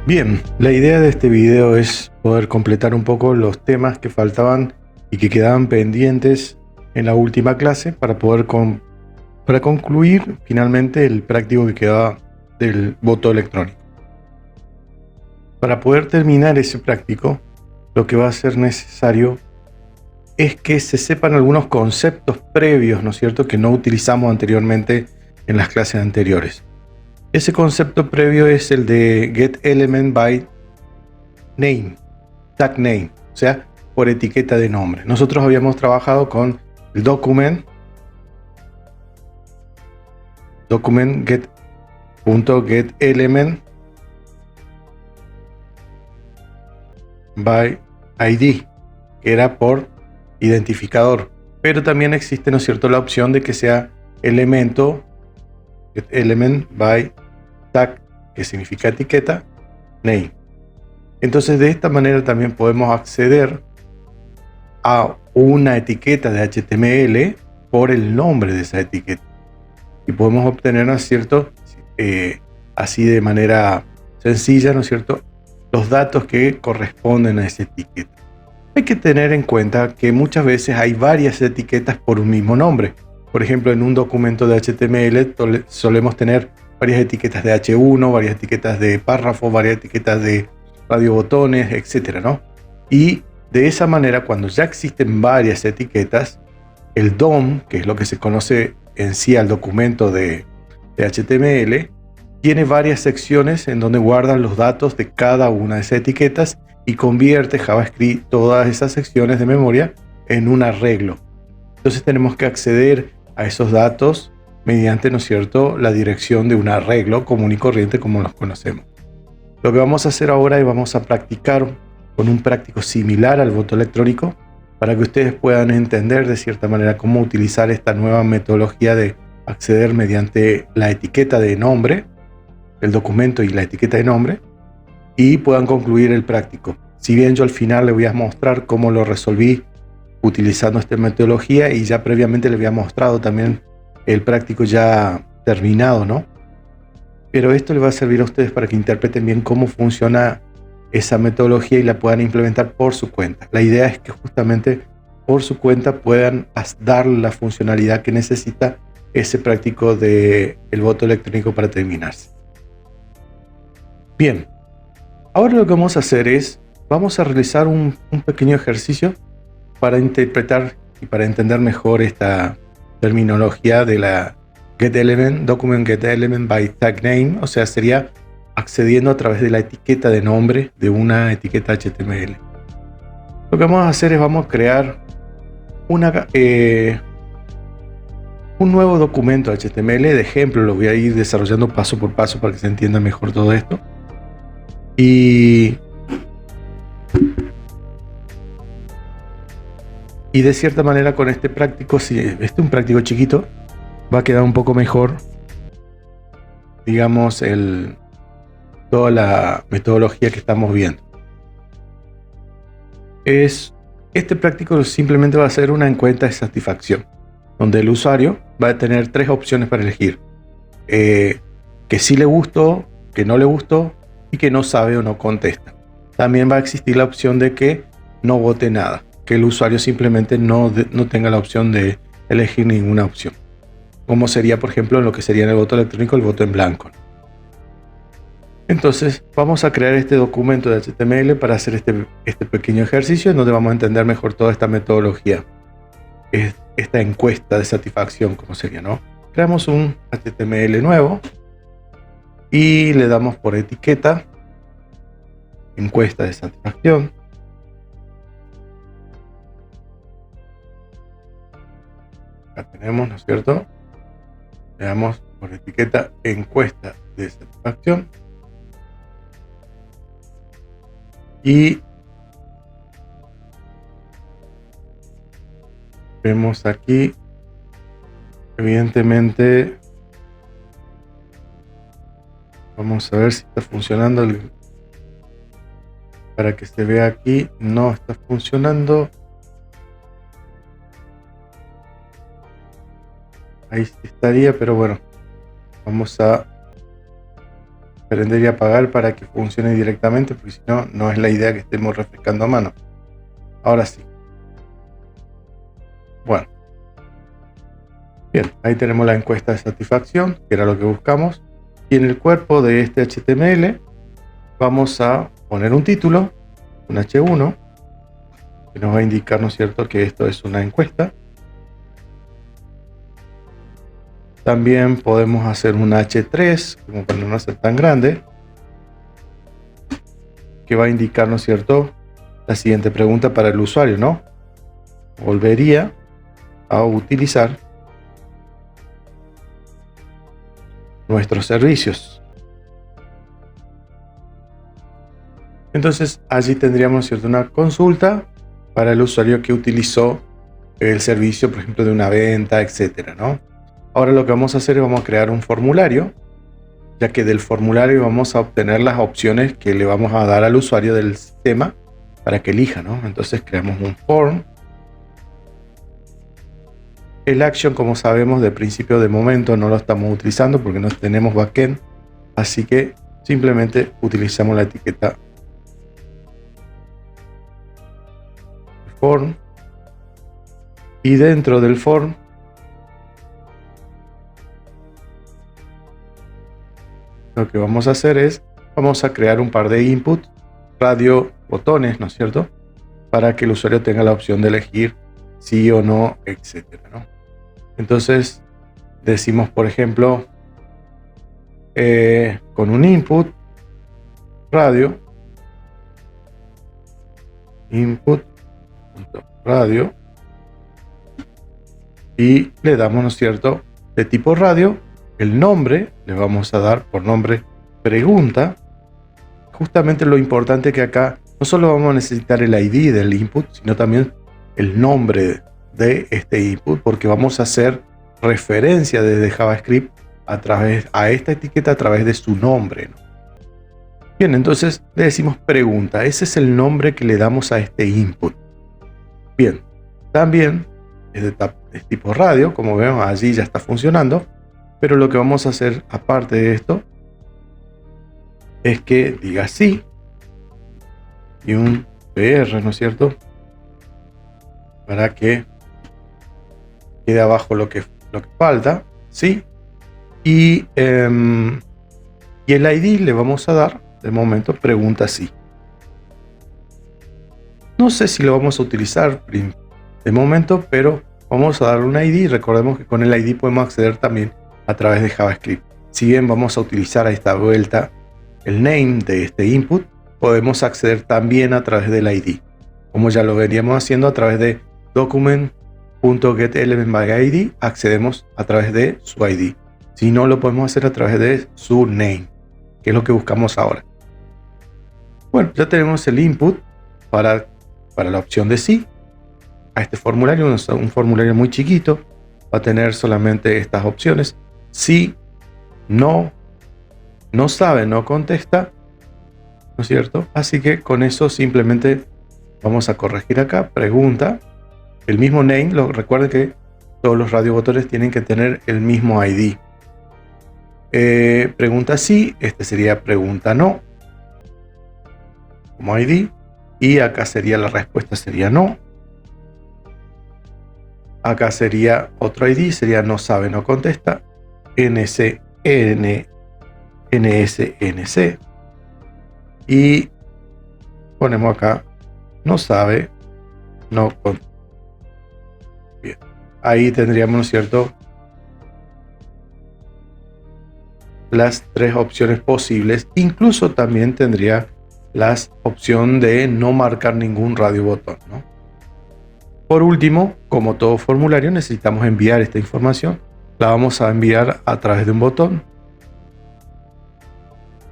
Bien, la idea de este video es poder completar un poco los temas que faltaban y que quedaban pendientes en la última clase para poder para concluir finalmente el práctico que quedaba del voto electrónico. Para poder terminar ese práctico, lo que va a ser necesario es que se sepan algunos conceptos previos, ¿no es cierto?, que no utilizamos anteriormente en las clases anteriores. Ese concepto previo es el de getElementByTagName, tag name, o sea, por etiqueta de nombre. Nosotros habíamos trabajado con el document get.getElementById, que era por identificador, pero también existe, ¿no es cierto?, la opción de que sea elemento getElementByTag, que significa etiqueta, name. Entonces de esta manera también podemos acceder a una etiqueta de HTML por el nombre de esa etiqueta y podemos obtener, ¿no es cierto?, así de manera sencilla, ¿no es cierto?, los datos que corresponden a esa etiqueta. Hay que tener en cuenta que muchas veces hay varias etiquetas por un mismo nombre. Por ejemplo, en un documento de HTML solemos tener varias etiquetas de H1, varias etiquetas de párrafo, varias etiquetas de radiobotones, etcétera, ¿no? Y de esa manera, cuando ya existen varias etiquetas, el DOM, que es lo que se conoce en sí al documento de HTML, tiene varias secciones en donde guardan los datos de cada una de esas etiquetas y convierte JavaScript todas esas secciones de memoria en un arreglo. Entonces tenemos que acceder a esos datos mediante, ¿no es cierto?, la dirección de un arreglo común y corriente como los conocemos. Lo que vamos a hacer ahora es vamos a practicar con un práctico similar al voto electrónico para que ustedes puedan entender de cierta manera cómo utilizar esta nueva metodología de acceder mediante la etiqueta de nombre, el documento y la etiqueta de nombre, y puedan concluir el práctico. Si bien yo al final les voy a mostrar cómo lo resolví utilizando esta metodología y ya previamente les había mostrado también el práctico ya terminado, ¿no? Pero esto les va a servir a ustedes para que interpreten bien cómo funciona esa metodología y la puedan implementar por su cuenta. La idea es que justamente por su cuenta puedan dar la funcionalidad que necesita ese práctico del voto electrónico para terminarse. Bien, ahora lo que vamos a hacer es, vamos a realizar un pequeño ejercicio para interpretar y para entender mejor esta terminología de la document getElement by tag name, o sea, sería accediendo a través de la etiqueta de nombre de una etiqueta HTML. Lo que vamos a hacer es vamos a crear un nuevo documento HTML de ejemplo. Lo voy a ir desarrollando paso por paso para que se entienda mejor todo esto. Y de cierta manera con este práctico, si este es un práctico chiquito, va a quedar un poco mejor, digamos, toda la metodología que estamos viendo. Este práctico simplemente va a ser una encuesta de satisfacción, donde el usuario va a tener tres opciones para elegir: que sí le gustó, que no le gustó y que no sabe o no contesta. También va a existir la opción de que no vote nada, que el usuario simplemente no tenga la opción de elegir ninguna opción, como sería, por ejemplo, en lo que sería en el voto electrónico, el voto en blanco. Entonces vamos a crear este documento de HTML para hacer este pequeño ejercicio en donde vamos a entender mejor toda esta metodología, esta encuesta de satisfacción, como sería, ¿no? Creamos un HTML nuevo y le damos por etiqueta encuesta de satisfacción. Acá tenemos, ¿no es cierto? Le damos por etiqueta encuesta de satisfacción. Y vemos aquí, evidentemente, vamos a ver si está funcionando. Para que se vea aquí, no está funcionando. Ahí sí estaría, pero bueno, vamos a prender y apagar para que funcione directamente, porque si no, no es la idea que estemos refrescando a mano. Ahora sí. Bueno. Bien, ahí tenemos la encuesta de satisfacción, que era lo que buscamos. Y en el cuerpo de este HTML vamos a poner un título, un H1, que nos va a indicar, ¿no es cierto?, que esto es una encuesta. También podemos hacer un H3, como para no ser tan grande, que va a indicar, ¿no es cierto?, la siguiente pregunta para el usuario, ¿no? Volvería a utilizar nuestros servicios. Entonces allí tendríamos, ¿cierto?, una consulta para el usuario que utilizó el servicio, por ejemplo, de una venta, etcétera, ¿no? Ahora lo que vamos a hacer es vamos a crear un formulario, ya que del formulario vamos a obtener las opciones que le vamos a dar al usuario del sistema para que elija, ¿no? Entonces creamos un form. El action, como sabemos, de principio de momento no lo estamos utilizando porque no tenemos backend, así que simplemente utilizamos la etiqueta form, y dentro del form lo que vamos a hacer es vamos a crear un par de inputs, radio, botones, ¿no es cierto?, para que el usuario tenga la opción de elegir sí o no, etcétera, ¿no? Entonces decimos, por ejemplo, con un input radio, input.radio, y le damos, ¿no es cierto?, de tipo radio, el nombre, le vamos a dar por nombre pregunta. Justamente lo importante que acá no solo vamos a necesitar el ID del input, sino también el nombre de este input, porque vamos a hacer referencia desde JavaScript a esta etiqueta a través de su nombre, ¿no? Bien, entonces le decimos pregunta. Ese es el nombre que le damos a este input. Bien, también es de tipo radio, como vemos allí ya está funcionando, pero lo que vamos a hacer aparte de esto es que diga sí y un PR, ¿no es cierto?, para que quede abajo lo que falta, sí, y el ID le vamos a dar de momento pregunta sí. No sé si lo vamos a utilizar de momento, pero vamos a darle un ID. Recordemos que con el ID podemos acceder también a través de JavaScript. Si bien vamos a utilizar a esta vuelta el name de este input, podemos acceder también a través del ID, como ya lo veníamos haciendo a través de document.getElementById. Accedemos a través de su ID. Si no, lo podemos hacer a través de su name, que es lo que buscamos ahora. Bueno, ya tenemos el input para la opción de sí. A este formulario, un formulario muy chiquito, va a tener solamente estas opciones: sí, no, no sabe, no contesta, ¿no es cierto? Así que con eso simplemente vamos a corregir acá, pregunta, el mismo name. Recuerden que todos los radiobotones tienen que tener el mismo ID. Pregunta sí, este sería pregunta no, como ID, y acá sería la respuesta, sería no. Acá sería otro ID, sería no sabe, no contesta, NSNC, y ponemos acá no sabe, no contesta. Bien, ahí tendríamos, ¿no es cierto?, las tres opciones posibles. Incluso también tendría la opción de no marcar ningún radiobotón, ¿no? Por último, como todo formulario, necesitamos enviar esta información. La vamos a enviar a través de un botón,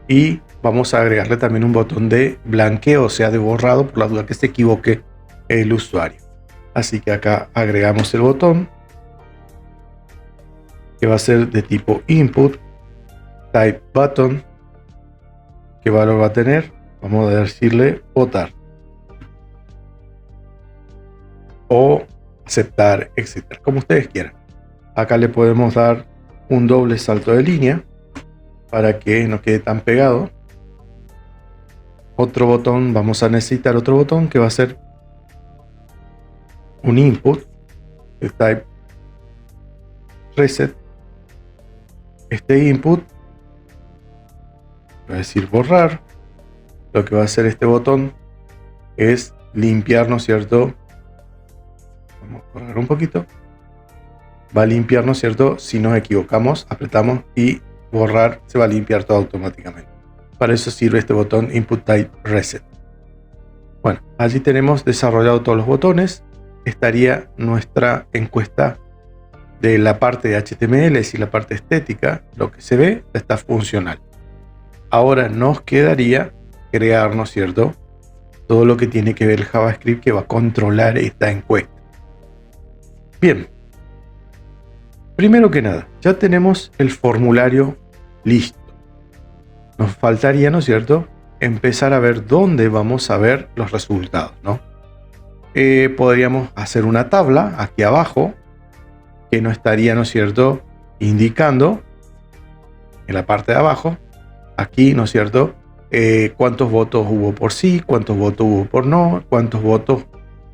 y vamos a agregarle también un botón de blanqueo, o sea, de borrado, por la duda que se equivoque el usuario. Así que acá agregamos el botón, que va a ser de tipo input, type button. ¿Qué valor va a tener? Vamos a decirle votar o aceptar, etcétera, como ustedes quieran. Acá le podemos dar un doble salto de línea para que no quede tan pegado. Otro botón, vamos a necesitar otro botón que va a ser un input de type reset. Este input va a decir borrar. Lo que va a hacer este botón es limpiar, ¿no es cierto? Vamos a correr un poquito. Va a limpiar, ¿no es cierto? Si nos equivocamos, apretamos y borrar, se va a limpiar todo automáticamente. Para eso sirve este botón Input Type Reset. Bueno, allí tenemos desarrollado todos los botones. Estaría nuestra encuesta de la parte de HTML, es decir, la parte estética. Lo que se ve está funcional. Ahora nos quedaría crear, ¿no es cierto?, todo lo que tiene que ver el JavaScript que va a controlar esta encuesta. Bien. Primero que nada, ya tenemos el formulario listo. Nos faltaría, ¿no es cierto?, empezar a ver dónde vamos a ver los resultados, ¿no? Podríamos hacer una tabla aquí abajo que nos estaría, ¿no es cierto?, indicando en la parte de abajo, aquí, ¿no es cierto?, cuántos votos hubo por sí, cuántos votos hubo por no, cuántos votos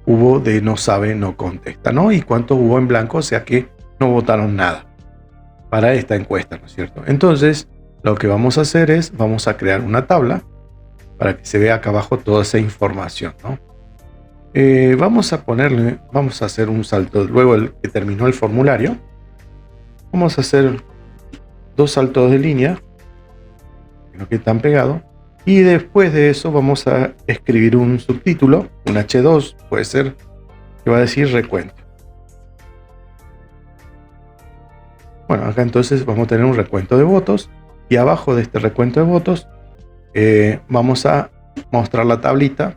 hubo de no sabe, no contesta, ¿no? Y cuántos hubo en blanco, o sea que no votaron nada para esta encuesta, ¿no es cierto? Entonces, lo que vamos a hacer es, vamos a crear una tabla para que se vea acá abajo toda esa información, ¿no? Vamos a hacer un salto, luego que terminó el formulario, vamos a hacer 2 saltos de línea, que no queden pegados, y después de eso vamos a escribir un subtítulo, un H2, puede ser, que va a decir recuento. Bueno, acá entonces vamos a tener un recuento de votos y abajo de este recuento de votos vamos a mostrar la tablita.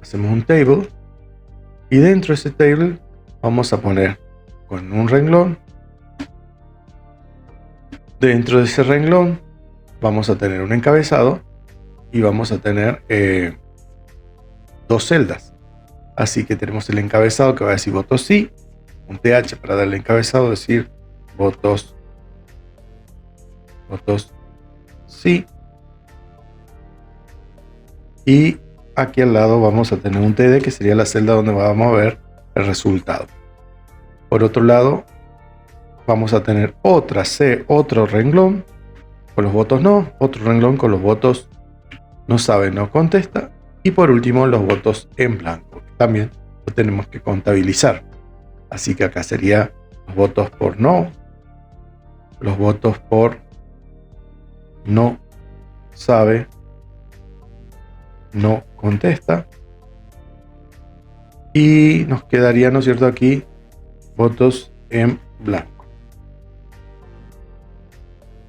Hacemos un table y dentro de ese table vamos a poner con un renglón. Dentro de ese renglón vamos a tener un encabezado y vamos a tener 2 celdas. Así que tenemos el encabezado que va a decir votos sí, un TH para darle encabezado, decir votos sí, y aquí al lado vamos a tener un TD que sería la celda donde vamos a ver el resultado. Por otro lado vamos a tener otro renglón con los votos no, otro renglón con los votos no sabe, no contesta, y por último los votos en blanco, que también lo tenemos que contabilizar. Así que acá sería los votos por no, los votos por no sabe, no contesta, y nos quedaría, ¿no es cierto?, aquí votos en blanco.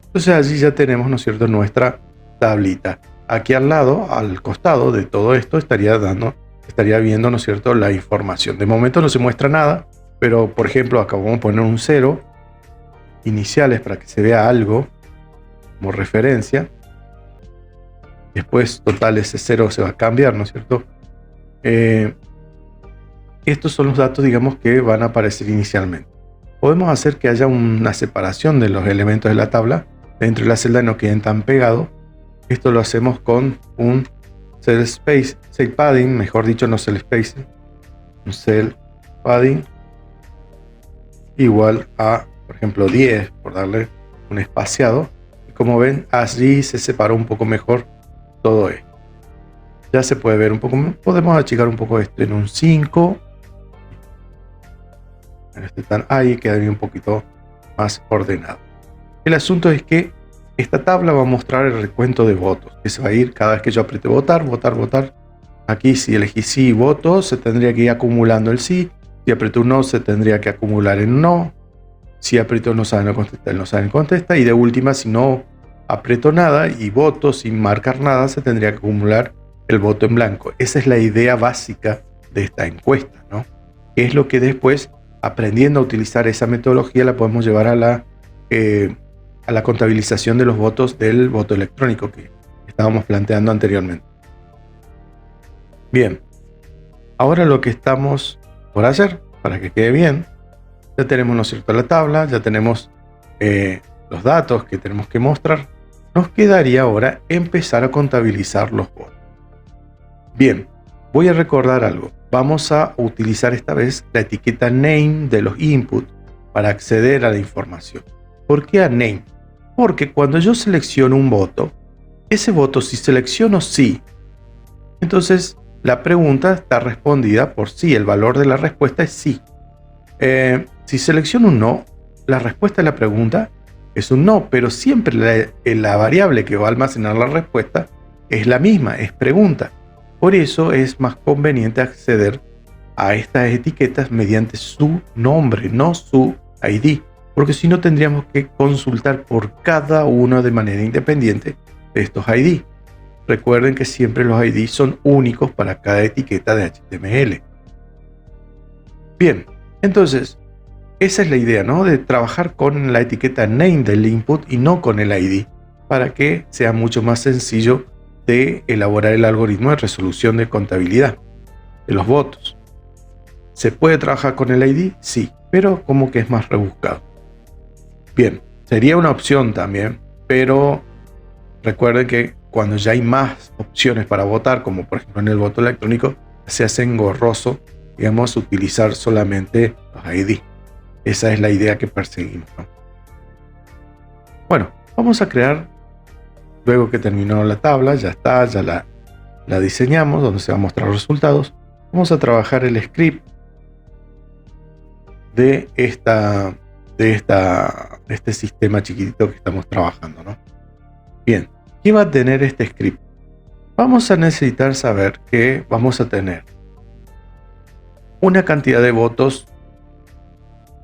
Entonces allí ya tenemos, ¿no es cierto?, nuestra tablita. Aquí al lado, al costado de todo esto, estaría viendo, ¿no es cierto?, la información. De momento no se muestra nada, pero por ejemplo acá vamos a poner un 0 iniciales para que se vea algo como referencia. Después total ese 0 se va a cambiar, ¿no es cierto? Estos son los datos, digamos, que van a aparecer inicialmente. Podemos hacer que haya una separación de los elementos de la tabla dentro de la celda y no queden tan pegados. Esto lo hacemos con un cell padding, mejor dicho, no cell spacing, un cell padding igual a, por ejemplo, 10, por darle un espaciado. Y como ven, allí se separó un poco mejor todo esto. Ya se puede ver un poco, podemos achicar un poco esto en un 5. Ahí quedaría un poquito más ordenado. El asunto es que esta tabla va a mostrar el recuento de votos, que se va a ir cada vez que yo apriete votar. Aquí si elegí sí votos, se tendría que ir acumulando el sí. Si aprieto un no, se tendría que acumular el no. Si aprieto no sabe, no contesta, el no sabe, no contesta. Y de última, si no aprieto nada y voto sin marcar nada, se tendría que acumular el voto en blanco. Esa es la idea básica de esta encuesta, ¿no? Que es lo que después, aprendiendo a utilizar esa metodología, la podemos llevar a la contabilización de los votos del voto electrónico que estábamos planteando anteriormente. Bien, ahora lo que estamos por hacer, para que quede bien, ya tenemos, ¿no es cierto?, la tabla, ya tenemos los datos que tenemos que mostrar, nos quedaría ahora empezar a contabilizar los votos. Bien, voy a recordar algo. Vamos a utilizar esta vez la etiqueta name de los inputs para acceder a la información. ¿Por qué a name? Porque cuando yo selecciono un voto, ese voto, si selecciono sí, entonces la pregunta está respondida por sí, el valor de la respuesta es sí. Si selecciono un no, la respuesta de la pregunta es un no, pero siempre la variable que va a almacenar la respuesta es la misma, es pregunta. Por eso es más conveniente acceder a estas etiquetas mediante su nombre, no su ID, porque si no tendríamos que consultar por cada uno de manera independiente de estos ID. Recuerden que siempre los ID son únicos para cada etiqueta de HTML. Bien, entonces, esa es la idea, ¿no? De trabajar con la etiqueta name del input y no con el ID, para que sea mucho más sencillo de elaborar el algoritmo de resolución de contabilidad de los votos. ¿Se puede trabajar con el ID? Sí, pero como que es más rebuscado. Bien, sería una opción también, pero recuerden que cuando ya hay más opciones para votar, como por ejemplo en el voto electrónico, se hace engorroso, digamos, utilizar solamente los ID. Esa es la idea que perseguimos, ¿no? Bueno, vamos a crear, luego que terminó la tabla, ya está, ya la diseñamos, donde se van a mostrar los resultados. Vamos a trabajar el script de este sistema chiquitito que estamos trabajando, ¿no? Bien, ¿qué va a tener este script? Vamos a necesitar saber que vamos a tener una cantidad de votos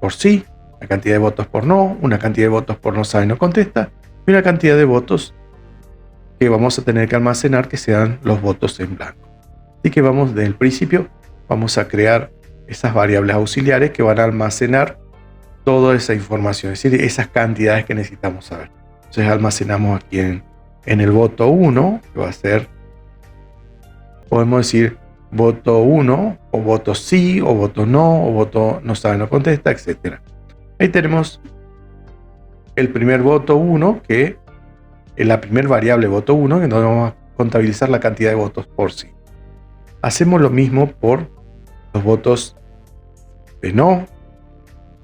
por sí, una cantidad de votos por no, una cantidad de votos por no sabe, no contesta, y una cantidad de votos que vamos a tener que almacenar que sean los votos en blanco. Así que vamos desde el principio, vamos a crear esas variables auxiliares que van a almacenar toda esa información, es decir, esas cantidades que necesitamos saber. Entonces almacenamos aquí en el voto 1, que va a ser, podemos decir voto 1, o voto sí, o voto no, o voto no sabe, no contesta, etc. Ahí tenemos el primer voto 1, que es la primera variable voto 1, que nos vamos a contabilizar la cantidad de votos por sí. Hacemos lo mismo por los votos de no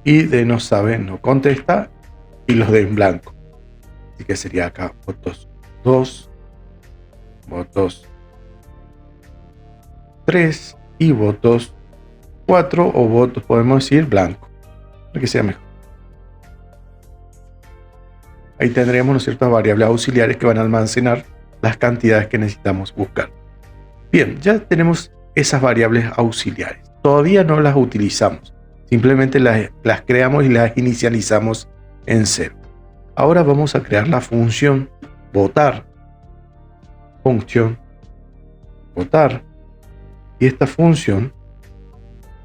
y de no sabe, no contesta, y los de en blanco. Así que sería acá votos 2, votos 3 y votos 4, o votos, podemos decir, blanco, para que sea mejor. Ahí tendríamos, ¿no es cierto?, variables auxiliares que van a almacenar las cantidades que necesitamos buscar. Bien, ya tenemos esas variables auxiliares. Todavía no las utilizamos. Simplemente las creamos y las inicializamos en 0. Ahora vamos a crear la función votar. Función votar. Y esta función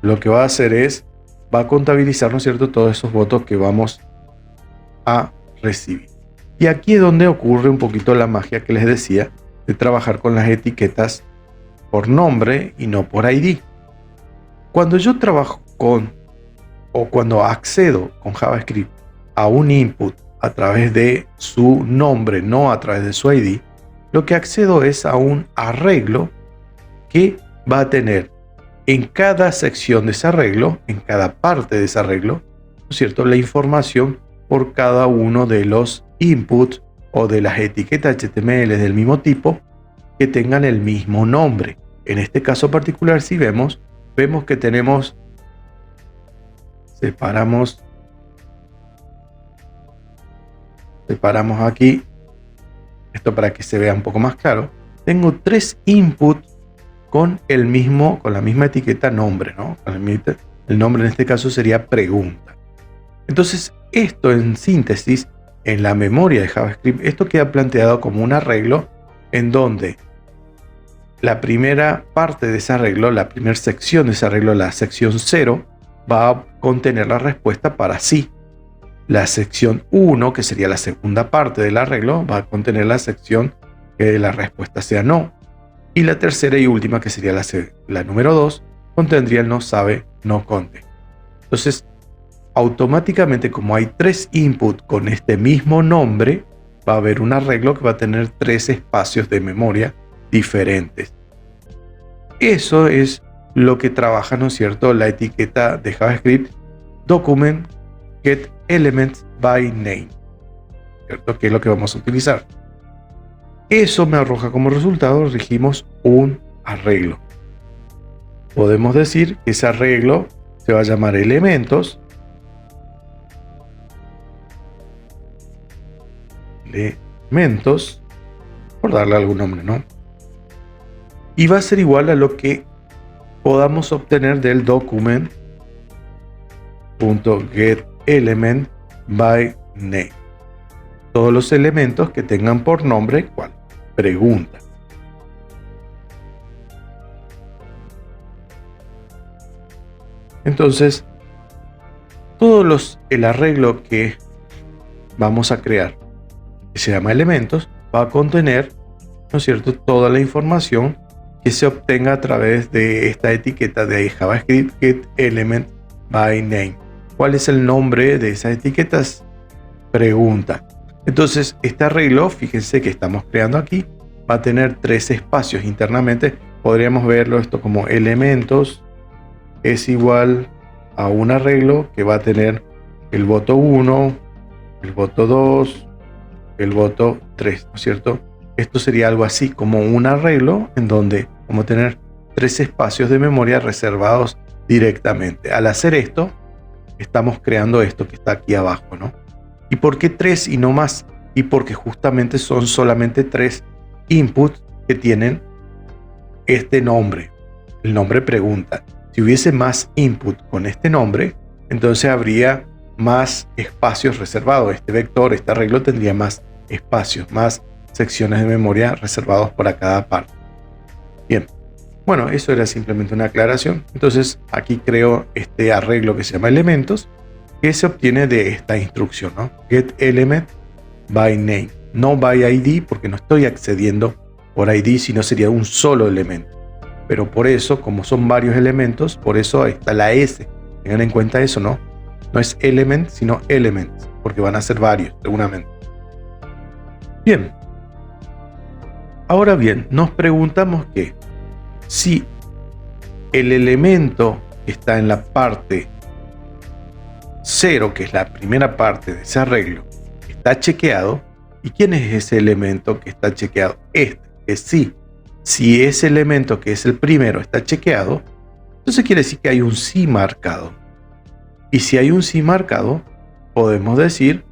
lo que va a hacer es, va a contabilizar, ¿no es cierto?, todos esos votos que vamos a recibir. Y aquí es donde ocurre un poquito la magia que les decía de trabajar con las etiquetas por nombre y no por ID. Cuando yo trabajo o cuando accedo con JavaScript a un input a través de su nombre, no a través de su ID, lo que accedo es a un arreglo que va a tener en cada sección de ese arreglo, en cada parte de ese arreglo, ¿no es cierto?, la información por cada uno de los inputs o de las etiquetas HTML del mismo tipo que tengan el mismo nombre. En este caso particular, si vemos que tenemos, separamos aquí, esto para que se vea un poco más claro. Tengo 3 inputs con la misma etiqueta nombre, ¿no? El nombre en este caso sería pregunta. Entonces, esto en síntesis, en la memoria de JavaScript, esto queda planteado como un arreglo en donde la primera parte de ese arreglo, la primera sección de ese arreglo, la sección 0, va a contener la respuesta para sí. La sección 1, que sería la segunda parte del arreglo, va a contener la sección que la respuesta sea no. Y la tercera y última, que sería la número 2, contendría el no sabe, no contesta. Entonces, automáticamente, como hay 3 inputs con este mismo nombre, va a haber un arreglo que va a tener 3 espacios de memoria diferentes. Eso es lo que trabaja, ¿no es cierto?, la etiqueta de JavaScript document get elements by name, ¿cierto?, que es lo que vamos a utilizar. Eso me arroja como resultado, regimos un arreglo. Podemos decir que ese arreglo se va a llamar elementos. Por darle algún nombre, ¿no? Y va a ser igual a lo que podamos obtener del document.getElementByName. Todos los elementos que tengan por nombre, ¿cuál? Pregunta. Entonces, el arreglo que vamos a crear, que se llama elementos, va a contener, ¿no es cierto?, toda la información que se obtenga a través de esta etiqueta de JavaScript getElementByName. ¿Cuál es el nombre de esas etiquetas? Pregunta. Entonces, este arreglo, fíjense que estamos creando aquí, va a tener 3 espacios internamente. Podríamos verlo esto como elementos es igual a un arreglo que va a tener el voto 1, el voto 2, el voto 3, ¿no es cierto? Esto sería algo así como un arreglo en donde vamos a tener 3 espacios de memoria reservados directamente. Al hacer esto, estamos creando esto que está aquí abajo, ¿no? ¿Y por qué 3 y no más? Y porque justamente son solamente 3 inputs que tienen este nombre, el nombre pregunta. Si hubiese más input con este nombre, entonces habría más espacios reservados. Este vector, este arreglo tendría más espacios, más secciones de memoria reservados para cada parte. Bien, bueno, eso era simplemente una aclaración. Entonces aquí creo este arreglo que se llama elementos, que se obtiene de esta instrucción, ¿no? getElementByName, no by ID, porque no estoy accediendo por ID, sino sería un solo elemento. Pero por eso, como son varios elementos, por eso está la S. Tengan en cuenta eso, ¿no? No es element, sino elements, porque van a ser varios, seguramente. Bien. Ahora bien, nos preguntamos que si el elemento que está en la parte 0, que es la primera parte de ese arreglo, está chequeado. ¿Y quién es ese elemento que está chequeado? Este, que sí. Si ese elemento, que es el primero, está chequeado, entonces quiere decir que hay un sí marcado. Y si hay un sí marcado, podemos decir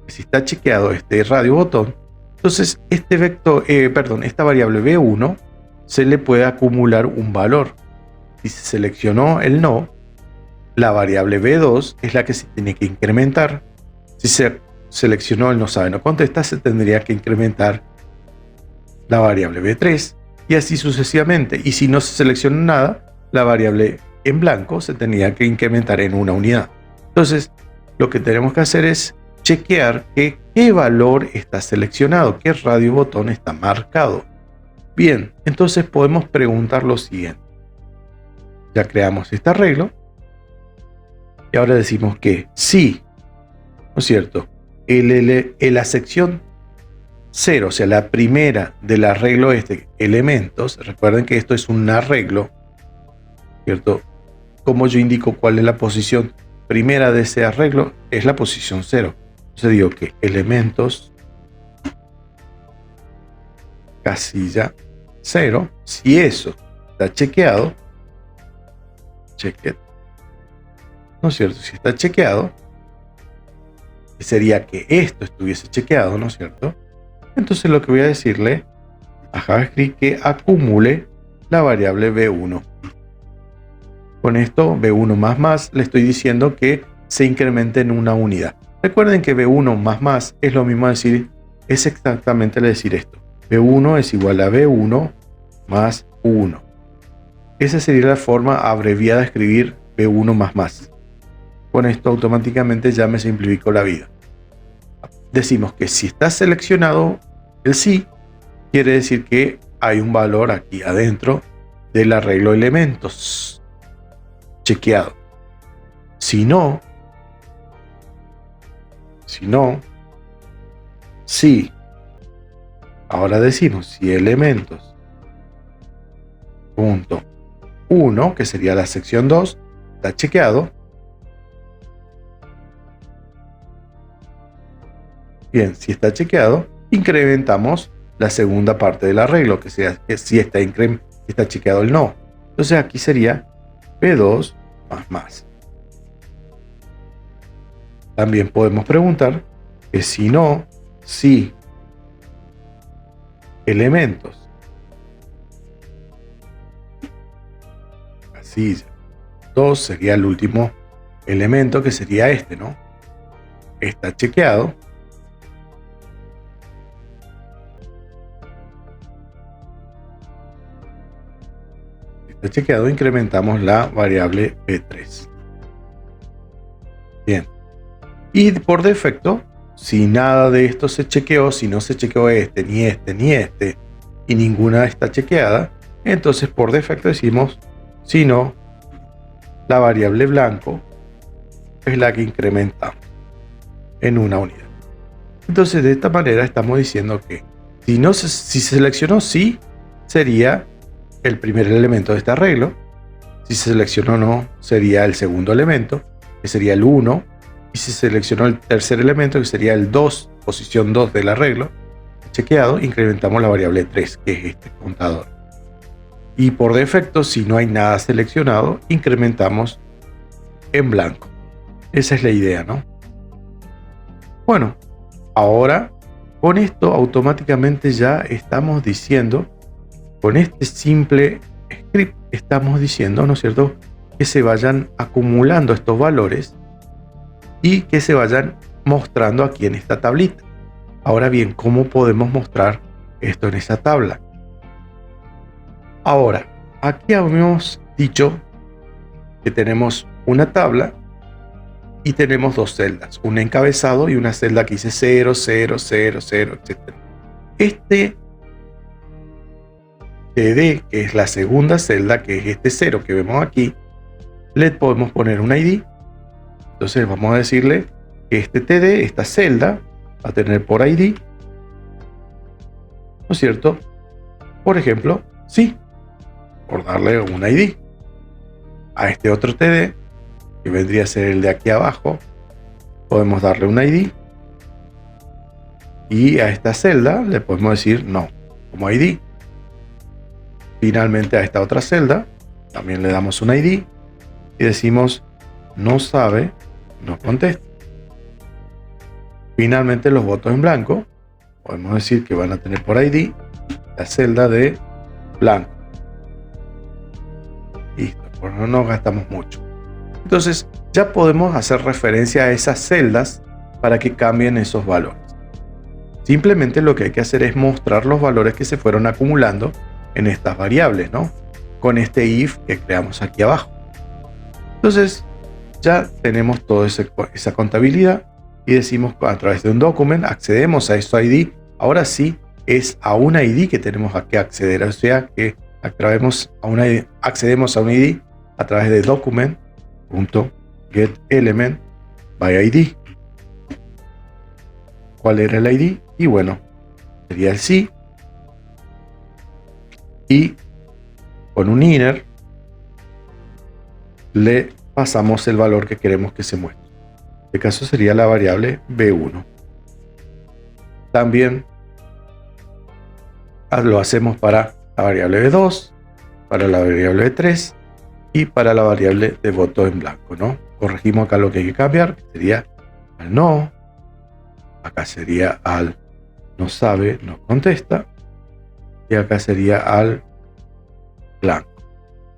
que si está chequeado este radio botón, entonces esta variable b1 se le puede acumular un valor. Si se seleccionó el no, la variable b2 es la que se tiene que incrementar. Si se seleccionó el no sabe, no contesta, se tendría que incrementar la variable b3 y así sucesivamente. Y si no se selecciona nada, la variable en blanco se tendría que incrementar en una unidad. Entonces, lo que tenemos que hacer es chequear qué valor está seleccionado, qué radio botón está marcado. Bien, entonces podemos preguntar lo siguiente. Ya creamos este arreglo y ahora decimos que sí, ¿no es cierto? La sección 0, o sea, la primera del arreglo elementos, recuerden que esto es un arreglo, ¿cierto? Como yo indico cuál es la posición primera de ese arreglo, es la posición 0. Entonces digo que elementos casilla 0, si eso está chequeado, checked, ¿no es cierto? Si está chequeado, sería que esto estuviese chequeado, ¿no es cierto? Entonces lo que voy a decirle a JavaScript que acumule la variable b1. Con esto, b1 le estoy diciendo que se incremente en una unidad. Recuerden que b1 es lo mismo decir, es exactamente decir esto. b1 es igual a b1 más 1. Esa sería la forma abreviada de escribir b1 Con esto automáticamente ya me simplificó la vida. Decimos que si está seleccionado el sí, quiere decir que hay un valor aquí adentro del arreglo elementos chequeado. Si no, si no, si. Ahora decimos si elementos punto 1, que sería la sección 2, está chequeado. Bien, si está chequeado, incrementamos la segunda parte del arreglo, que sea que si está chequeado el no. Entonces aquí sería P2 más. También podemos preguntar que si no, si elementos así 2 sería el último elemento, que sería este, ¿no? Está chequeado. Está chequeado, incrementamos la variable P3. Bien. Y por defecto, si nada de esto se chequeó, si no se chequeó este, ni este, ni este, y ninguna está chequeada, entonces por defecto decimos, si no, la variable blanco es la que incrementamos en una unidad. Entonces de esta manera estamos diciendo que si se seleccionó sí, sería el primer elemento de este arreglo. Si se seleccionó no, sería el segundo elemento, que sería el 1. Y si se seleccionó el tercer elemento, que sería el 2, posición 2 del arreglo, chequeado, incrementamos la variable 3, que es este contador. Y por defecto, si no hay nada seleccionado, incrementamos en blanco. Esa es la idea, ¿no? Bueno, ahora con esto automáticamente ya estamos diciendo, con este simple script, estamos diciendo, ¿no es cierto?, que se vayan acumulando estos valores y que se vayan mostrando aquí en esta tablita. Ahora bien, ¿cómo podemos mostrar esto en esa tabla? Ahora, aquí habíamos dicho que tenemos una tabla y tenemos dos celdas, un encabezado y una celda que dice 0, 0, 0, 0, etc. Este TD, que es la segunda celda, que es este 0 que vemos aquí, le podemos poner un ID. Entonces vamos a decirle que este TD, esta celda, va a tener por ID, ¿no es cierto? Por ejemplo, sí, por darle un ID. A este otro TD, que vendría a ser el de aquí abajo, podemos darle un ID. Y a esta celda le podemos decir no, como ID. Finalmente a esta otra celda, también le damos un ID y decimos no sabe, no contesta. Finalmente los votos en blanco, podemos decir que van a tener por ID la celda de blanco. Listo, pues no nos gastamos mucho. Entonces ya podemos hacer referencia a esas celdas para que cambien esos valores. Simplemente lo que hay que hacer es mostrar los valores que se fueron acumulando en estas variables, ¿no? Con este if que creamos aquí abajo. Entonces ya tenemos toda esa contabilidad y decimos a través de un document accedemos a ese ID. Ahora sí es a un ID que tenemos que acceder, o sea que accedemos a un ID a través de document.getElement by ID. ¿Cuál era el ID? Y bueno, sería el sí. Y con un inner le pasamos el valor que queremos que se muestre. En este caso sería la variable B1. También lo hacemos para la variable B2, para la variable B3 y para la variable de voto en blanco, ¿no? Corregimos acá lo que hay que cambiar, que sería al no, acá sería al no sabe, no contesta, y acá sería al blanco.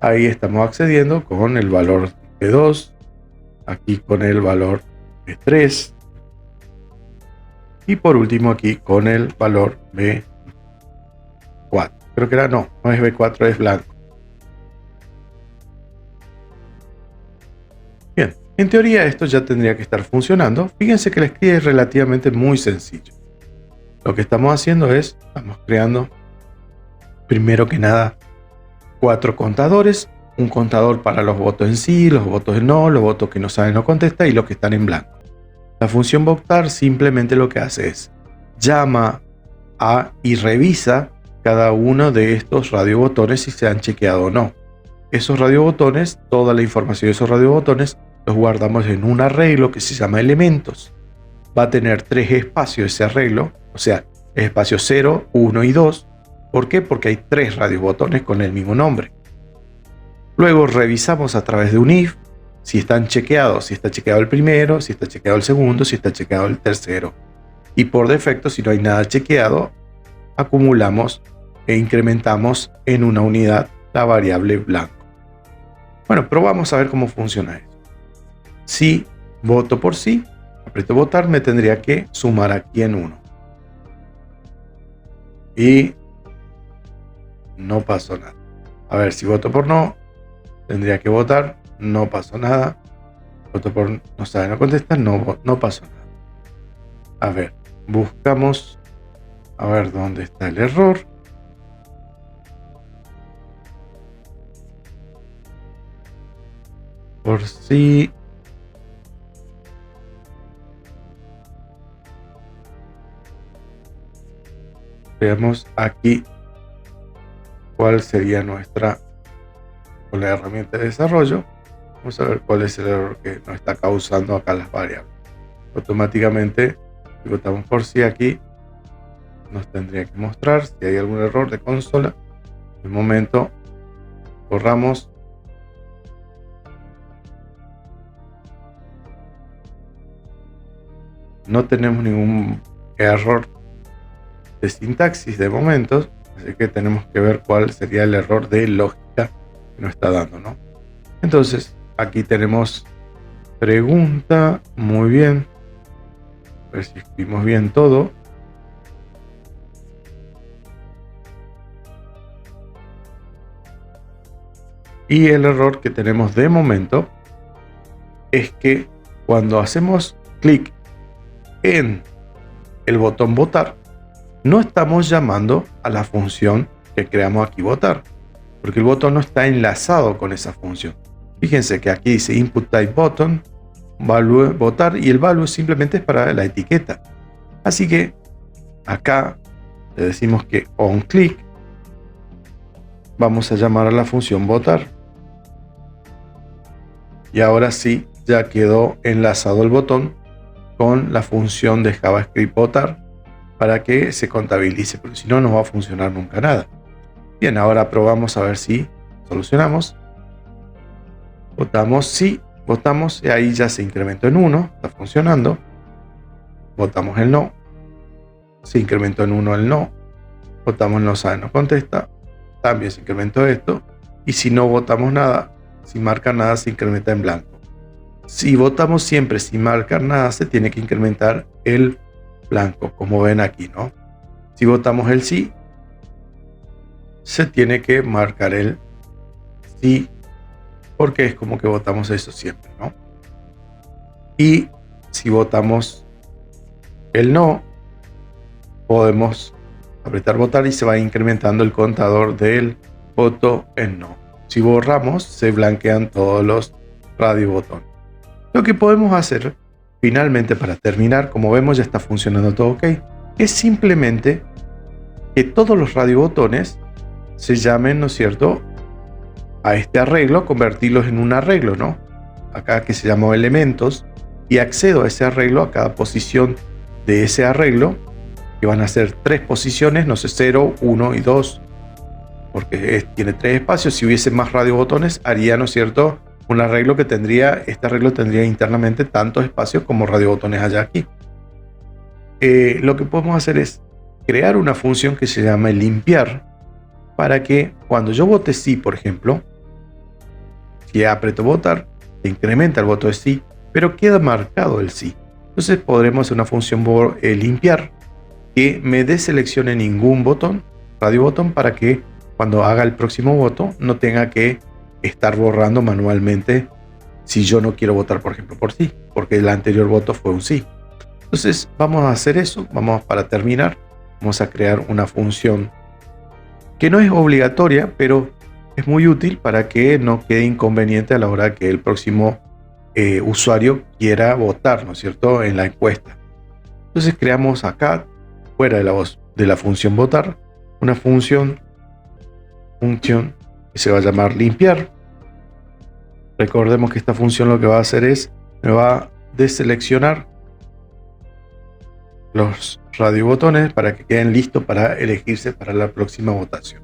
Ahí estamos accediendo con el valor B2, aquí con el valor B3 y por último aquí con el valor B4. Creo que era no es B4, es blanco. Bien, en teoría esto ya tendría que estar funcionando. Fíjense que el script es relativamente muy sencillo. Lo que estamos haciendo es, estamos creando primero que nada 4 contadores, un contador para los votos en sí, los votos en no, los votos que no saben no contesta y los que están en blanco. La función votar simplemente lo que hace es llama a y revisa cada uno de estos radiobotones si se han chequeado o no. Esos radiobotones, toda la información de esos radiobotones los guardamos en un arreglo que se llama elementos. Va a tener 3 espacios ese arreglo, o sea, el espacio 0, 1 y 2. ¿Por qué? Porque hay 3 radiobotones con el mismo nombre. Luego revisamos a través de un if si están chequeados, si está chequeado el primero, si está chequeado el segundo, si está chequeado el tercero. Y por defecto, si no hay nada chequeado, acumulamos e incrementamos en una unidad la variable blanco. Bueno, probamos a ver cómo funciona eso. Si voto por sí, aprieto votar, me tendría que sumar aquí en 1. Y no pasó nada. A ver, si voto por no, tendría que votar, no pasó nada. Voto por no sabe, no contesta, no pasó nada. A ver, buscamos a ver dónde está el error. Por si veamos aquí cuál sería nuestra con la herramienta de desarrollo. Vamos a ver cuál es el error que nos está causando acá las variables. Automáticamente, si votamos por sí aquí, nos tendría que mostrar si hay algún error de consola. De momento, borramos. No tenemos ningún error de sintaxis de momento, así que tenemos que ver cuál sería el error de lógica que nos está dando, ¿no? Entonces, aquí tenemos pregunta, muy bien. A ver si escribimos bien todo. Y el error que tenemos de momento es que cuando hacemos clic en el botón votar, no estamos llamando a la función que creamos aquí votar, porque el botón no está enlazado con esa función. Fíjense que aquí dice input type button, value votar, y el value simplemente es para la etiqueta. Así que acá le decimos que on click vamos a llamar a la función votar. Y ahora sí, ya quedó enlazado el botón con la función de JavaScript votar para que se contabilice, porque si no, no va a funcionar nunca nada. Bien, ahora probamos a ver si solucionamos. Votamos sí, votamos y ahí ya se incrementó en 1, está funcionando. Votamos el no, se incrementó en 1 el no. Votamos no sabe, no contesta, también se incrementó esto. Y si no votamos nada, sin marcar nada, se incrementa en blanco. Si votamos siempre sin marcar nada, se tiene que incrementar el blanco, como ven aquí, ¿no? Si votamos el sí, se tiene que marcar el sí, porque es como que votamos eso siempre, ¿no? Y si votamos el no, podemos apretar votar y se va incrementando el contador del voto en no. Si borramos, se blanquean todos los radiobotones. Lo que podemos hacer finalmente para terminar, como vemos ya está funcionando todo ok, es simplemente que todos los radiobotones se llamen, ¿no es cierto?, a este arreglo, convertirlos en un arreglo, ¿no? Acá que se llama elementos, y accedo a ese arreglo, a cada posición de ese arreglo, que van a ser 3 posiciones, no sé, 0, 1 y 2, porque tiene 3 espacios. Si hubiese más radiobotones, haría, ¿no es cierto?, un arreglo que tendría, este arreglo tendría internamente tantos espacios como radiobotones allá aquí. Lo que podemos hacer es crear una función que se llama limpiar, para que cuando yo vote sí, por ejemplo, si aprieto votar, se incrementa el voto de sí, pero queda marcado el sí. Entonces podremos hacer una función limpiar que me deseleccione ningún botón, radiobotón, para que cuando haga el próximo voto no tenga que estar borrando manualmente si yo no quiero votar, por ejemplo, por sí, porque el anterior voto fue un sí. Entonces vamos a hacer eso. Para terminar, vamos a crear una función que no es obligatoria, pero es muy útil para que no quede inconveniente a la hora que el próximo usuario quiera votar, ¿no es cierto?, en la encuesta. Entonces creamos acá, fuera de la función votar, una función que se va a llamar limpiar. Recordemos que esta función lo que va a hacer es, me va a deseleccionar los radiobotones para que queden listos para elegirse para la próxima votación.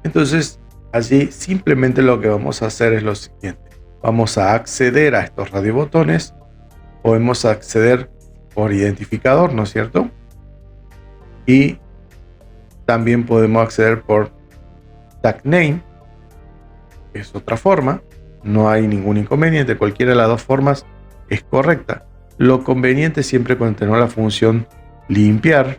Entonces, allí simplemente lo que vamos a hacer es lo siguiente. Vamos a acceder a estos radiobotones. Podemos acceder por identificador, ¿no es cierto? Y también podemos acceder por tag name, que es otra forma. No hay ningún inconveniente. Cualquiera de las dos formas es correcta. Lo conveniente siempre cuando tenemos la función limpiar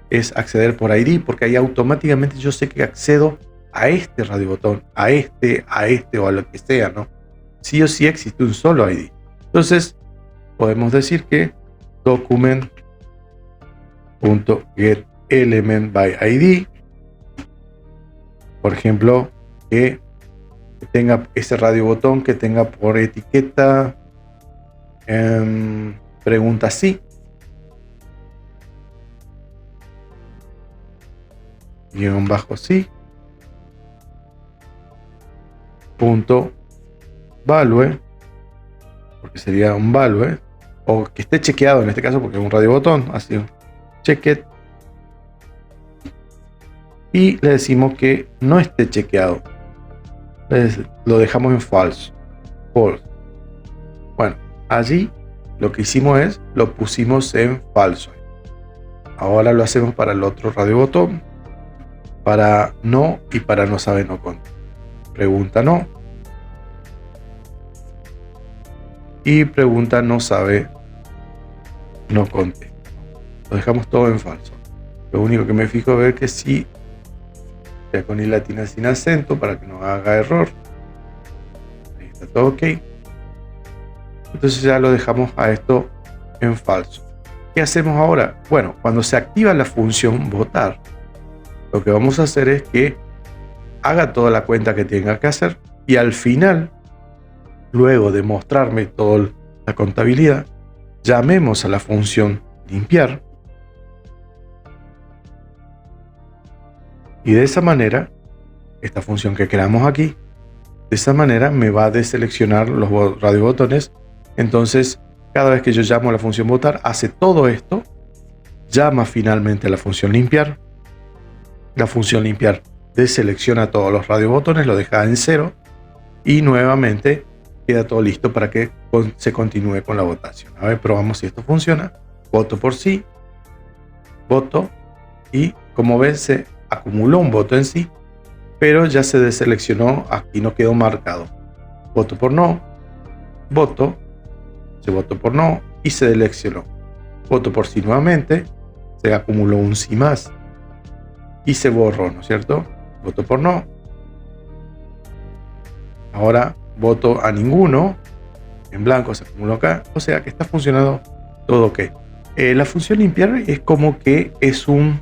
es acceder por ID, porque ahí automáticamente yo sé que accedo a este radiobotón, a este o a lo que sea, ¿no? Sí o sí existe un solo ID. Entonces podemos decir que document.getElementById, por ejemplo, que tenga ese radiobotón que tenga por etiqueta pregunta sí, guión bajo sí, punto value, porque sería un value, o que esté chequeado en este caso porque es un radiobotón, así, checked, y le decimos que no esté chequeado, lo dejamos en false. Bueno, allí lo que hicimos es, lo pusimos en falso. Ahora lo hacemos para el otro radiobotón, para no y para no sabe no conte. Pregunta no. Y pregunta no sabe no conte. Lo dejamos todo en falso. Lo único que me fijo es ver que sí sea con i latina sin acento para que no haga error. Ahí está todo ok. Entonces ya lo dejamos a esto en falso. ¿Qué hacemos ahora? Bueno, cuando se activa la función votar, lo que vamos a hacer es que haga toda la cuenta que tenga que hacer y al final, luego de mostrarme toda la contabilidad, llamemos a la función limpiar y de esa manera, esta función que creamos aquí, de esa manera me va a deseleccionar los radiobotones. Entonces, cada vez que yo llamo a la función votar, hace todo esto, llama finalmente a la función limpiar. La función limpiar deselecciona todos los radiobotones, lo deja en 0 y nuevamente queda todo listo para que se continúe con la votación. A ver, probamos si esto funciona. Voto por sí, voto y como ven se acumuló un voto en sí, pero ya se deseleccionó, aquí no quedó marcado. Voto por no, voto, se votó por no y se seleccionó. Voto por sí nuevamente, se acumuló un sí más y se borró, ¿no es cierto? Voto por no. Ahora voto a ninguno, en blanco se acumuló acá, o sea que está funcionando todo ok. La función limpiar es como que es un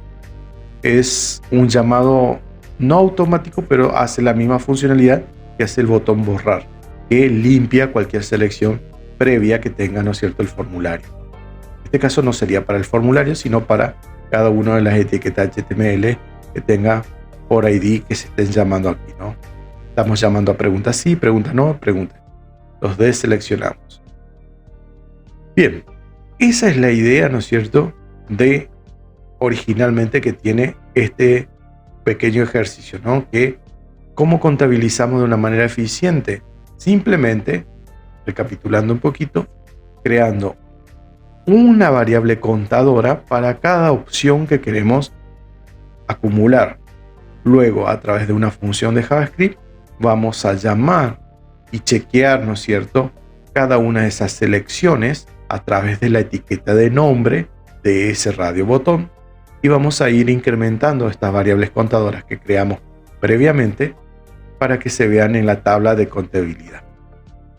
llamado no automático, pero hace la misma funcionalidad que hace el botón borrar, que limpia cualquier selección previa que tenga, ¿no es cierto?, el formulario. En este caso no sería para el formulario, sino para cada una de las etiquetas HTML que tenga por ID que se estén llamando aquí, ¿no? Estamos llamando a pregunta sí, pregunta no, pregunta. Los deseleccionamos. Bien, esa es la idea, ¿no es cierto?, de originalmente que tiene este pequeño ejercicio, ¿no? Que cómo contabilizamos de una manera eficiente, simplemente, recapitulando un poquito, creando una variable contadora para cada opción que queremos acumular. Luego, a través de una función de JavaScript, vamos a llamar y chequear, ¿no es cierto?, cada una de esas selecciones a través de la etiqueta de nombre de ese radiobotón y vamos a ir incrementando estas variables contadoras que creamos previamente para que se vean en la tabla de contabilidad.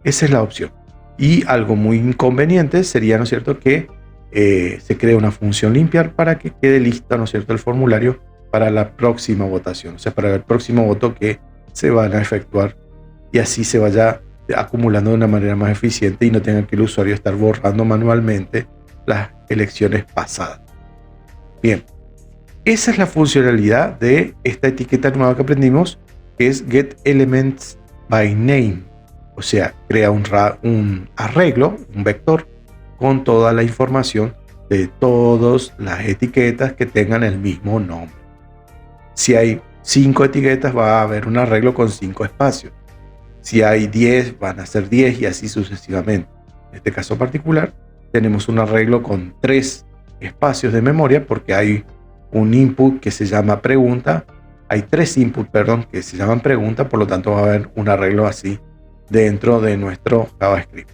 Esa es la opción. Y algo muy inconveniente sería, ¿no es cierto?, que se cree una función limpiar para que quede lista, ¿no es cierto?, el formulario para la próxima votación, o sea, para el próximo voto que se van a efectuar y así se vaya acumulando de una manera más eficiente y no tenga que el usuario estar borrando manualmente las elecciones pasadas. Bien, esa es la funcionalidad de esta etiqueta nueva que aprendimos, que es Get Elements by Name. O sea, crea un arreglo, un vector, con toda la información de todas las etiquetas que tengan el mismo nombre. Si hay 5 etiquetas, va a haber un arreglo con 5 espacios. Si hay 10, van a ser 10 y así sucesivamente. En este caso particular, tenemos un arreglo con 3 espacios de memoria porque hay un input que se llama pregunta. Hay 3 inputs, que se llaman pregunta, por lo tanto va a haber un arreglo así dentro de nuestro JavaScript.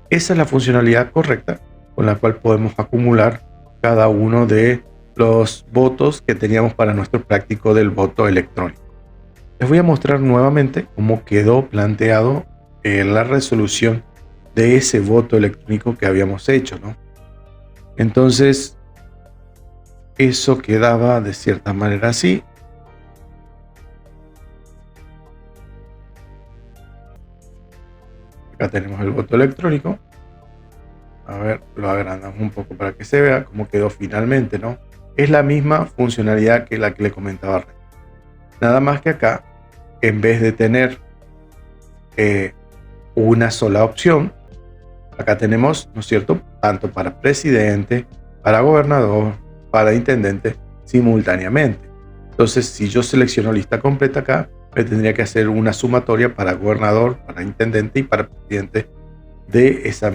Esa es la funcionalidad correcta con la cual podemos acumular cada uno de los votos que teníamos para nuestro práctico del voto electrónico. Les voy a mostrar nuevamente cómo quedó planteado la resolución de ese voto electrónico que habíamos hecho, ¿no? Entonces, eso quedaba de cierta manera así. Acá tenemos el voto electrónico. A ver, lo agrandamos un poco para que se vea cómo quedó finalmente, ¿no? Es la misma funcionalidad que la que le comentaba recién. Nada más que acá, en vez de tener una sola opción, acá tenemos, ¿no es cierto?, tanto para presidente, para gobernador, para intendente, simultáneamente. Entonces, si yo selecciono lista completa acá, me tendría que hacer una sumatoria para gobernador, para intendente y para presidente de ese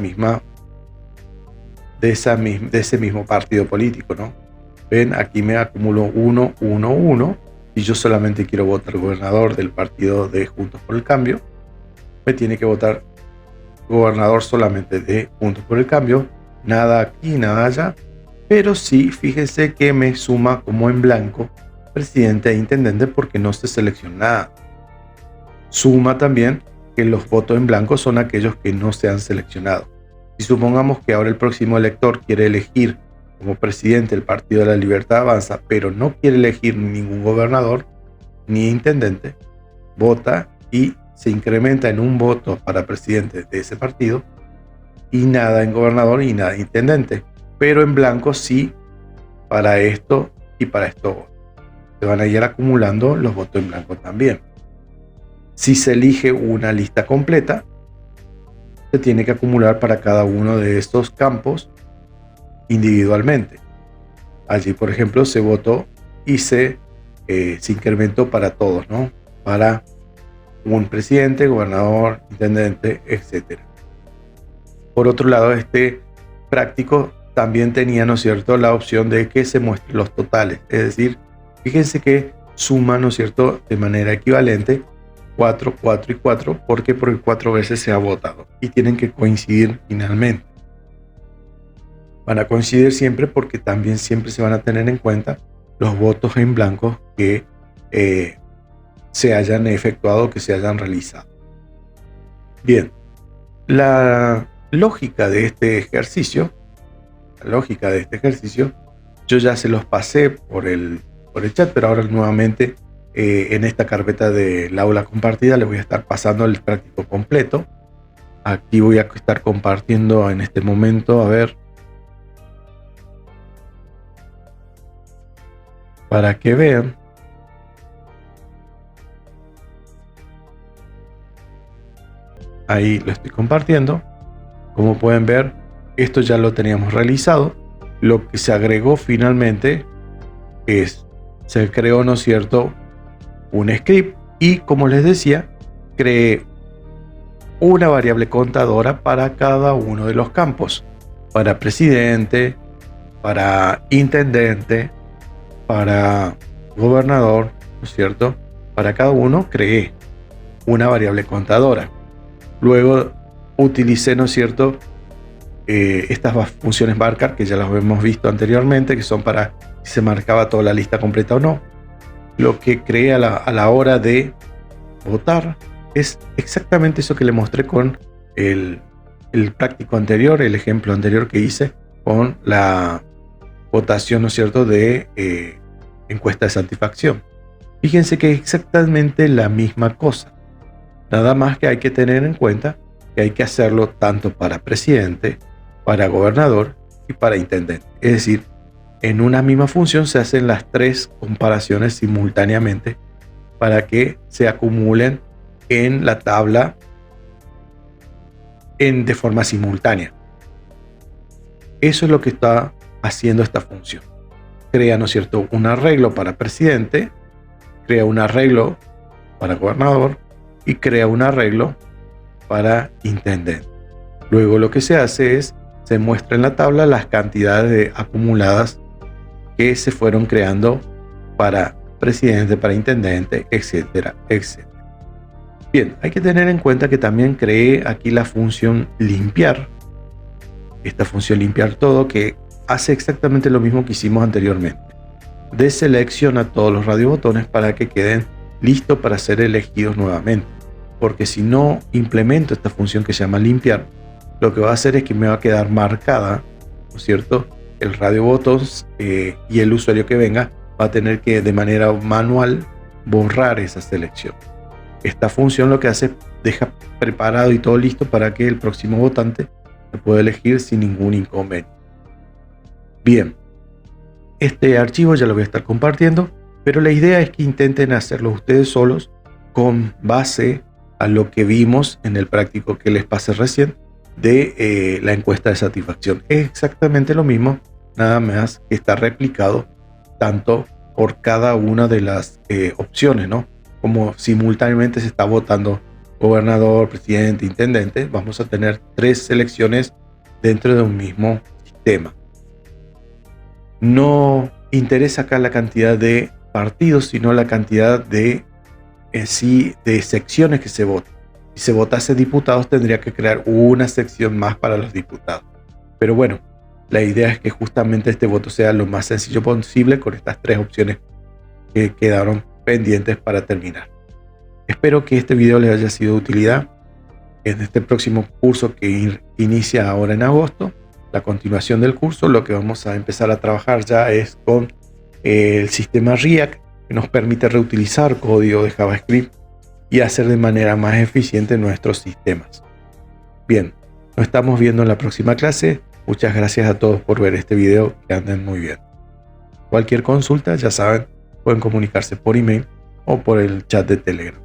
mismo partido político, ¿no? Ven, aquí me acumulo 1, 1, 1. Si yo solamente quiero votar gobernador del partido de Juntos por el Cambio, me tiene que votar gobernador solamente de Juntos por el Cambio, nada aquí, nada allá, pero sí, fíjense que me suma como en blanco presidente e intendente porque no se selecciona nada. Suma también que los votos en blanco son aquellos que no se han seleccionado. Si supongamos que ahora el próximo elector quiere elegir como presidente el Partido de la Libertad Avanza, pero no quiere elegir ningún gobernador ni intendente, vota y se incrementa en un voto para presidente de ese partido y nada en gobernador y nada en intendente, pero en blanco sí para esto y para esto. Se van a ir acumulando los votos en blanco también. Si se elige una lista completa, se tiene que acumular para cada uno de estos campos individualmente. Allí, por ejemplo, se votó y se incrementó para todos, ¿no? Para un presidente, gobernador, intendente, etc. Por otro lado, este práctico también tenía, ¿no es cierto?, la opción de que se muestren los totales. Es decir, fíjense que suma, ¿no es cierto?, de manera equivalente 4, 4 y 4. ¿Por qué? Porque 4 veces se ha votado y tienen que coincidir finalmente. Van a coincidir siempre porque también siempre se van a tener en cuenta los votos en blanco que se hayan efectuado, que se hayan realizado. Bien, la lógica de este ejercicio, yo ya se los pasé por el chat, pero ahora nuevamente en esta carpeta del aula compartida les voy a estar pasando el práctico completo. Aquí voy a estar compartiendo en este momento, a ver, para que vean. Ahí lo estoy compartiendo. Como pueden ver, esto ya lo teníamos realizado. Lo que se agregó finalmente se creó, ¿no es cierto?, un script y, como les decía, creé una variable contadora para cada uno de los campos. Para presidente, para intendente, para gobernador, ¿no es cierto? Para cada uno creé una variable contadora. Luego utilicé, ¿no es cierto?, estas funciones marcar que ya las hemos visto anteriormente, que son para si se marcaba toda la lista completa o no. Lo que creé a la hora de votar es exactamente eso que le mostré con el práctico anterior, el ejemplo anterior que hice con la votación, ¿no es cierto?, de encuesta de satisfacción. Fíjense que es exactamente la misma cosa. Nada más que hay que tener en cuenta que hay que hacerlo tanto para presidente, para gobernador y para intendente. Es decir, en una misma función se hacen las tres comparaciones simultáneamente para que se acumulen en la tabla de forma simultánea. Eso es lo que está haciendo esta función. Crea, ¿no es cierto?, un arreglo para presidente, crea un arreglo para gobernador y crea un arreglo para intendente. Luego lo que se hace es, se muestra en la tabla las cantidades acumuladas que se fueron creando para presidente, para intendente, etcétera, etcétera. Bien, hay que tener en cuenta que también creé aquí la función limpiar. Esta función limpiar todo, que hace exactamente lo mismo que hicimos anteriormente. Deselecciona todos los radiobotones para que queden listos para ser elegidos nuevamente. Porque si no implemento esta función que se llama limpiar, lo que va a hacer es que me va a quedar marcada, ¿no es cierto?, el radiobotones, y el usuario que venga va a tener que de manera manual borrar esa selección. Esta función lo que hace es deja preparado y todo listo para que el próximo votante se pueda elegir sin ningún inconveniente. Bien, este archivo ya lo voy a estar compartiendo, pero la idea es que intenten hacerlo ustedes solos con base a lo que vimos en el práctico que les pasé recién de la encuesta de satisfacción. Es exactamente lo mismo, nada más que está replicado tanto por cada una de las opciones, ¿no? Como simultáneamente se está votando gobernador, presidente, intendente, vamos a tener tres selecciones dentro de un mismo sistema. No interesa acá la cantidad de partidos, sino la cantidad de secciones que se votan. Si se votase diputados, tendría que crear una sección más para los diputados. Pero bueno, la idea es que justamente este voto sea lo más sencillo posible con estas tres opciones que quedaron pendientes para terminar. Espero que este video les haya sido de utilidad. En este próximo curso que inicia ahora en agosto, la continuación del curso, lo que vamos a empezar a trabajar ya es con el sistema React, que nos permite reutilizar código de JavaScript y hacer de manera más eficiente nuestros sistemas. Bien, nos estamos viendo en la próxima clase. Muchas gracias a todos por ver este video. Que anden muy bien. Cualquier consulta, ya saben, pueden comunicarse por email o por el chat de Telegram.